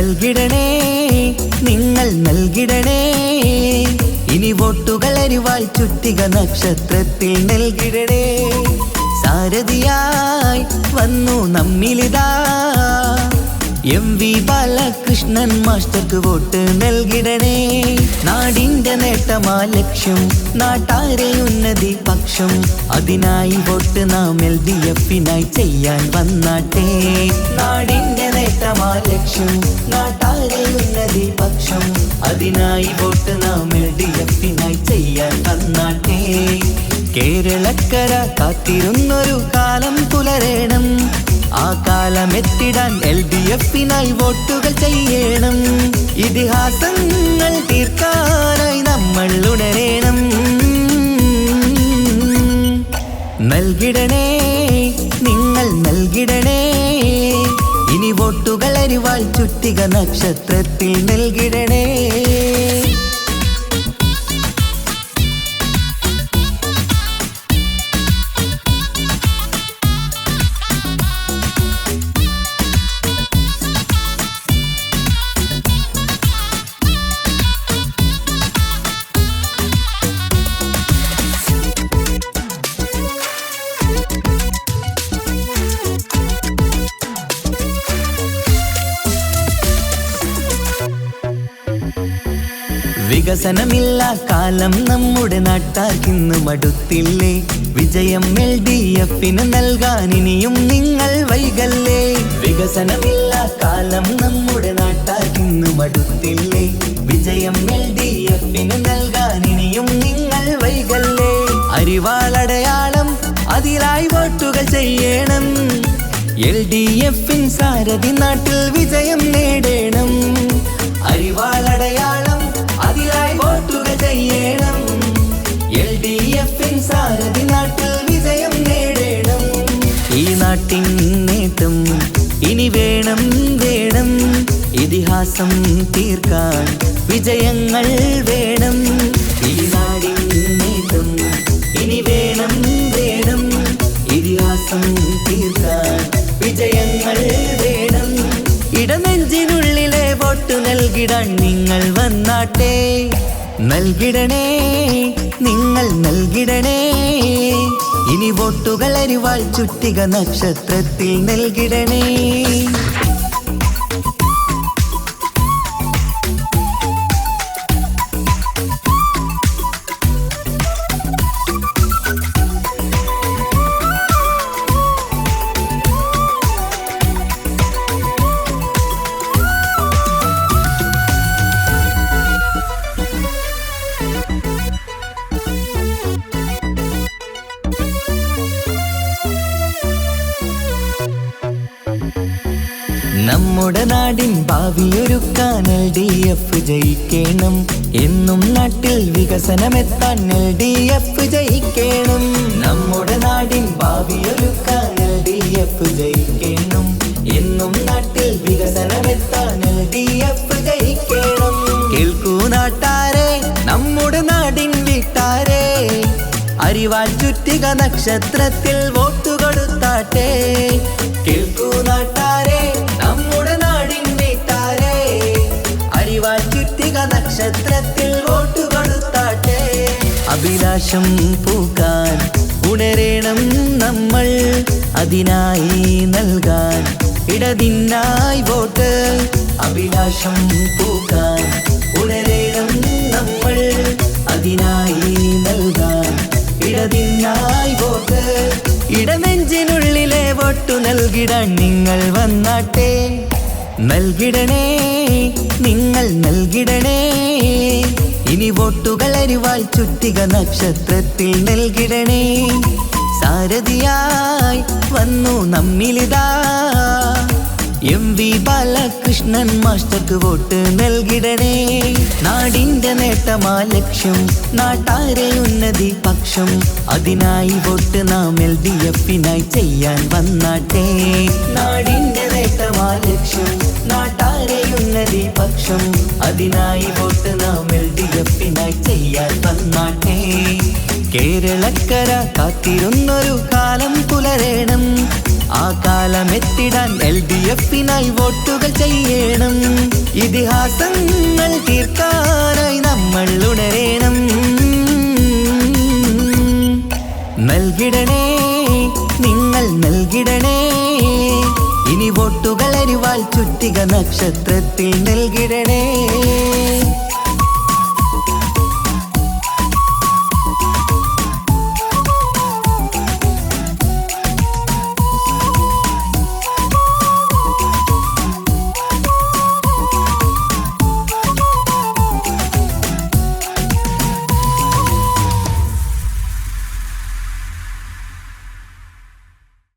നൽകിടണേ നിങ്ങൾ നൽകിടണേ ഇനി വോട്ടുകൾ അരിവാൾ ചുറ്റിക നക്ഷത്രത്തിൽ നൽകിടണേ സാരഥിയായി വന്നു നമ്മിലിതാ MV ബാലകൃഷ്ണൻ മാസ്റ്റർക്ക് വോട്ട് നൽകിടണേ നാടിന്റെ നേട്ടമാ ലക്ഷ്യം നാട്ടാരെ ഉന്നതി പക്ഷം അതിനായി വോട്ട് നാം LDF-നായി ചെയ്യാൻ വന്നാട്ടെ നാടിന്റെ നേട്ടമാ ലക്ഷ്യം നാട്ടാരെ ഉന്നതി പക്ഷം അതിനായി വോട്ട് നാം LDF-നായി ചെയ്യാൻ വന്നാട്ടെ കേരളക്കര കാത്തിരുന്നൊരു കാലം പുലരേണം ആ കാലം എത്തിടാൻ LDF-നായി വോട്ടുകൾ ചെയ്യണം ഇതിഹാസങ്ങൾ തീർക്കാനായി നമ്മൾ ഉണരേണം നൽകിടണേ നിങ്ങൾ നൽകിടണേ ഇനി വോട്ടുകൾ അരിവാൾ ചുറ്റിക നക്ഷത്രത്തിൽ നൽകിടണേ വികസനമില്ല കാലം നമ്മുടെ നാട്ടാർക്കിന്ന് മടുത്തില്ലേ വിജയം LDF-ന് നൽകാൻ ഇനിയും നിങ്ങൾ വൈകല്ലേ വികസനമില്ല കാലം നമ്മുടെ നാട്ടാർക്കിന്ന് മടുത്തില്ലേ വിജയം LDF-ന് നൽകാൻ ഇനിയും നിങ്ങൾ വൈകല്ലേ അരിവാളടയാളം അതിലായി വോട്ടുകൾ ചെയ്യണം LDF-ൻ സാരഥി നാട്ടിൽ വിജയം നേടണം അരിവാളടയാളം അതിലായി വോട്ടുകൾ ചെയ്യണം LDF-ൻ സാരഥി നാട്ടിൽ വിജയം നേടണം ഈ നാട്ടിൻ നേട്ടം ഇനി വേണം വേണം ഇതിഹാസം തീർക്കാൻ വിജയങ്ങൾ വേണം ഈ നാടിൻ നേട്ടം ഇനി വേണം വേണം ഇതിഹാസം തീർക്കാൻ വിജയങ്ങൾ വേണം ഇടനെഞ്ചിനുള്ളിലെ വോട്ട് നൽകിടാൻ നിങ്ങൾ വന്നാട്ടെ നൽകിടണേ നിങ്ങൾ നൽകിടണേ ഇനി വോട്ടുകൾ അരിവാൾ ചുറ്റിക നക്ഷത്രത്തിൽ നൽകിടണേ നമ്മുടെ നാടിൻ ഭാവിയൊരുക്കാൻ LDF ജയിക്കണം എന്നും നാട്ടിൽ വികസനമെത്താൻ LDF ജയിക്കണം നമ്മുടെ നാടിൻ ഭാവിയൊരുക്കാൻ LDF ജയിക്കണം എന്നും നാട്ടിൽ വികസനമെത്താൻ LDF ജയിക്കണം കേൾക്കൂ നാട്ടാരെ നമ്മുടെ നാടിൻ വീട്ടാരെ അരിവാൾ ചുറ്റിക നക്ഷത്രത്തിൽ വോട്ട് കൊടുത്താട്ടെ കേൾക്കൂ നാട്ടാരെ നമ്മുടെ നാടിൻ വീട്ടാരെ അരിവാൾ ചുറ്റിക നക്ഷത്രത്തിൽ വോട്ട് കൊടുത്താട്ടെ അഭിലാഷം പൂക്കാൻ ഉണരേണം നമ്മൾ അതിനായി നൽകാൻ ഇടതിനായി വോട്ട് അഭിലാഷം പൂക്കാൻ ഉണരേണം നമ്മൾ അതിനായി നൽകാൻ ഇടതിനായി വോട്ട് ഇടനെഞ്ചിനുള്ളിലെ വോട്ടു നൽകിടാൻ നിങ്ങൾ വന്നാട്ടെ നൽകിടണേ നിങ്ങൾ നൽകിടണേ ഇനി വോട്ടുകൾ അരിവാൾ ചുറ്റിക നക്ഷത്രത്തിൽ നൽകിടണേ സാരഥിയായി വന്നു നമ്മിലിതാ MV ബാലകൃഷ്ണൻ മാസ്റ്റർക്ക് വോട്ട് നൽകിടണേ നാടിന്റെ നേട്ടമാ ലക്ഷ്യം നാട്ടാരെ ഉന്നതി പക്ഷം അതിനായി വോട്ട് നാം LDF-നായി ചെയ്യാൻ വന്നാട്ടെ നാടിന്റെ നേട്ടമാ ലക്ഷ്യം നാട്ടാരെ ഉന്നതി പക്ഷം അതിനായി വോട്ട് നാം LDF-നായി ചെയ്യാൻ വന്നാട്ടെ കേരളക്കര കാത്തിരുന്നൊരു കാലം പുലരേണം ആ കാലമെത്തി ഉയർത്തിടാൻ LDF-നായി വോട്ടുകൾ ചെയ്യണം. ഇതിഹാസങ്ങൾ തീർക്കാനായി നമ്മൾ ഉണരേണം. നൽകിടണേ, നിങ്ങൾ നൽകിടണേ, ഇനി വോട്ടുകൾ അരിവാൾ ചുറ്റിക നക്ഷത്രത്തിൽ നൽകിടണേ.